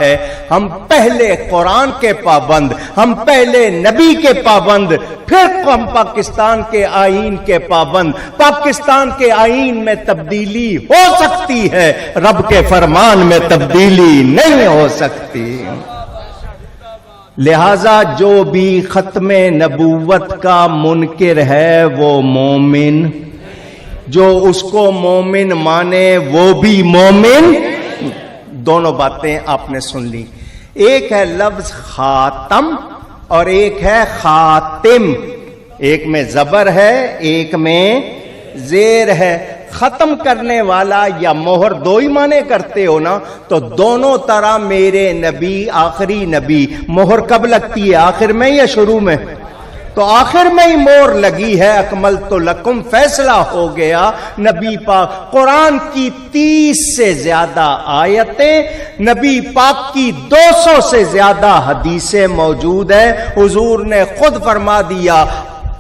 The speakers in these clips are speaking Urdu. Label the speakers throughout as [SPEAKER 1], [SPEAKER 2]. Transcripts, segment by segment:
[SPEAKER 1] ہے ہم پہلے قرآن کے پابند، ہم پہلے نبی کے پابند، پھر ہم پاکستان کے آئین کے پابند۔ پاکستان کے آئین میں تبدیلی ہو سکتی ہے، رب کے فرمان میں تبدیلی نہیں ہو سکتی۔ لہذا جو بھی ختم نبوت کا منکر ہے وہ مومن، جو اس کو مومن مانے وہ بھی مومن۔ دونوں باتیں آپ نے سن لی، ایک ہے لفظ خاتم اور ایک ہے خاتم، ایک میں زبر ہے ایک میں زیر ہے۔ ختم کرنے والا یا مہر دو ہی معنی کرتے ہو نا، تو دونوں طرح میرے نبی آخری نبی، مہر کب لگتی ہے، آخر میں یا شروع میں؟ تو آخر میں ہی مور لگی ہے، اکملت لکم، فیصلہ ہو گیا۔ نبی پاک قرآن کی 30 سے زیادہ آیتیں، نبی پاک کی 200 سے زیادہ حدیثیں موجود ہیں۔ حضور نے خود فرما دیا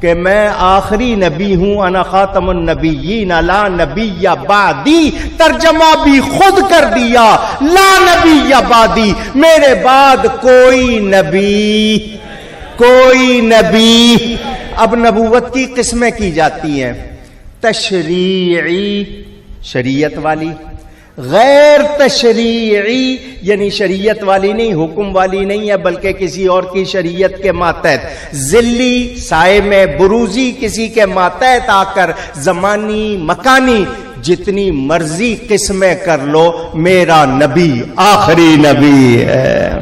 [SPEAKER 1] کہ میں آخری نبی ہوں، انا خاتم النبیین لا نبی بعدی، ترجمہ بھی خود کر دیا، لا نبی بعدی، میرے بعد کوئی نبی۔ اب نبوت کی قسمیں کی جاتی ہیں، تشریعی شریعت والی، غیر تشریعی یعنی شریعت والی نہیں، حکم والی نہیں ہے بلکہ کسی اور کی شریعت کے ماتحت، ذلی سائے میں بروزی کسی کے ماتحت آ کر، زمانی مکانی، جتنی مرضی قسمیں کر لو، میرا نبی آخری نبی ہے۔